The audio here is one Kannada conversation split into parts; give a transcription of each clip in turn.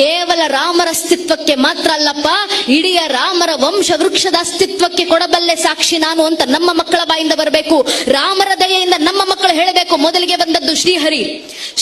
ಕೇವಲ ರಾಮರ ಅಸ್ತಿತ್ವಕ್ಕೆ ಮಾತ್ರ ಅಲ್ಲಪ್ಪ, ಇಡೀ ರಾಮರ ವಂಶ ವೃಕ್ಷದ ಅಸ್ತಿತ್ವಕ್ಕೆ ಕೊಡಬಲ್ಲೆ ಸಾಕ್ಷಿ ನಾನು ಅಂತ ನಮ್ಮ ಮಕ್ಕಳ ಬಾಯಿಂದ ಬರಬೇಕು. ರಾಮರ ದಯೆಯಿಂದ ನಮ್ಮ ಮಕ್ಕಳು ಹೇಳಬೇಕು. ಮೊದಲಿಗೆ ಬಂದದ್ದು ಶ್ರೀಹರಿ,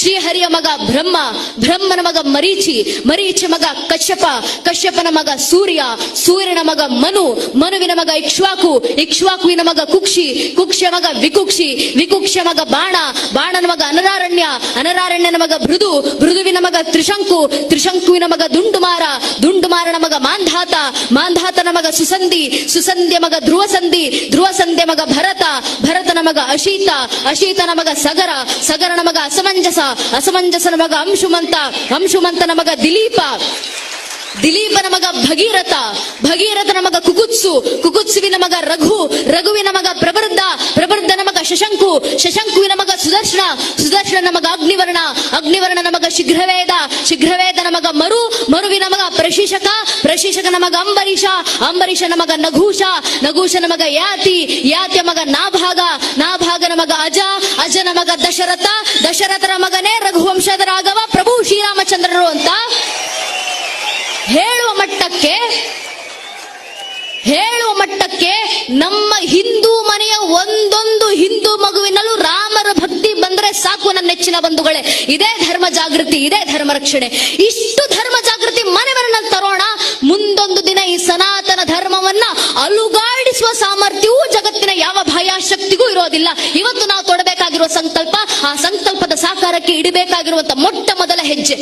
ಶ್ರೀಹರಿಯ ಮಗ ಬ್ರಹ್ಮ, ಬ್ರಹ್ಮನ ಮಗ ಮರೀಚಿ, ಮರೀಚಿ ಮಗ ಕಶ್ಯಪ, ಕಶ್ಯಪನ ಮಗ ಸೂರ್ಯ, ಸೂರ್ಯನ ಮಗ ಮನು, ಮನುವಿನ ಮಗ ಇಕ್ಷ್ವಾಕು, ಇಕ್ಷ್ವಾಕುವಿನ ಮಗ ಕುಕ್ಷಿ, ಕುಕ್ಷಿಯ ಮಗ ವಿಕುಕ್ಷಿ, ವಿಕುಕ್ಷಿಯ ಮಗ ಬಾಣ, ಬಾಣನ ಮಗ ಅನರಾರಣ್ಯ, ಅನರಾರಣ್ಯನ ಮಗ ಭೃದು, ಭೃದುವಿನ ಮಗ ತ್ರಿಶಂಕು, ತ್ರಿಶಂಕುವಿನ ಮಗ ದುಂಡುಮಾರ, ದುಂಡುಮಾರನ ಮಗ ಮಾಂಧಾತ, ಮಾಂಧಾತನ ಮಗ ಸುಸಂಧಿ, ಸುಸಂಧಿಯ ಮಗ ಧ್ರುವಸಂಧಿ, ಧ್ರುವಸಂಧಿಯ ಮಗ ಭರತ, ಭರತನ ಮಗ ಅಶೀತ, ಅಶೀತನ ಮಗ ಸಗರ, ಸಗರನ ಮಗ ಅಸಮಂಜಸ, ಅಸಮಂಜಸನ ಮಗ ಅಂಶುಮಂತ, ಅಂಶುಮಂತನ ಮಗ ದಿಲೀಪ, ದಿಲೀಪನ ಮಗ ಭಗೀರಥ, ಭಗೀರಥನ ಮಗ ಕುಕುತ್ಸು, ಕುಕುತ್ಸುವಿನ ಮಗ ರಘು, ರಘುವಿನ ಮಗ ಪ್ರಬರ್ಧ, ಪ್ರಬರ್ಧನ ಮಗ ಶಶಂಕು, ಶಶಂಕುವಿನ ಮಗ ಸುದರ್ಶನ, ಸುದರ್ಶನನ ಮಗ ಅಗ್ನಿವರ್ಣ, ಅಗ್ನಿವರ್ಣನ ಮಗ ಶೀಘ್ರವೇದ, ಶೀಘ್ರವೇದನ ಮಗ ಮರು, ಮರುವಿನ ಮಗ ಪ್ರಶಿಷಕ, ಪ್ರಶಿಷಕನ ಮಗ ಅಂಬರೀಷ, ಅಂಬರೀಷನ ಮಗ ನಘೂಷ, ನಘೂಷನ ಮಗ ಯಾತಿ, ಯಾತಿಯ ಮಗ ನಾಭಾಗ, ನಾಭಾಗನ ಮಗ ಅಜ, ಅಜನ ಮಗ ದಶರಥ, ದಶರಥನ ಮಗನೇ ರಘುವಂಶದ ರಾಘವ ಪ್ರಭು ಶ್ರೀರಾಮಚಂದ್ರರು ಅಂತ ಹೇಳುವ ಮಟ್ಟಕ್ಕೆ ನಮ್ಮ ಹಿಂದೂ ಮನೆಯ ಒಂದೊಂದು ಹಿಂದೂ ಮಗುವಿನಲ್ಲೂ ರಾಮರ ಭಕ್ತಿ ಬಂದ್ರೆ ಸಾಕು ನನ್ನ ನೆಚ್ಚಿನ ಬಂಧುಗಳೇ. ಇದೇ ಧರ್ಮ ಜಾಗೃತಿ, ಇದೇ ಧರ್ಮ ರಕ್ಷಣೆ. ಇಷ್ಟು ಧರ್ಮ ಜಾಗೃತಿ ಮನೆ ಮನೆಯಲ್ಲಿ ತರೋಣ. ಮುಂದೊಂದು ದಿನ ಈ ಸನಾತನ ಧರ್ಮವನ್ನ ಅಲುಗಾಡಿಸುವ ಸಾಮರ್ಥ್ಯವೂ ಜಗತ್ತಿನ ಯಾವ ಬಾಹ್ಯಶಕ್ತಿಗೂ ಇರೋದಿಲ್ಲ. ಇವತ್ತು ನಾವು ತೊಡಬೇಕಾಗಿರುವ ಸಂಕಲ್ಪ, ಆ ಸಂಕಲ್ಪದ ಸಾಕಾರಕ್ಕೆ ಇಡಬೇಕಾಗಿರುವಂತ ಮೊಟ್ಟ ಮೊದಲ ಹೆಜ್ಜೆ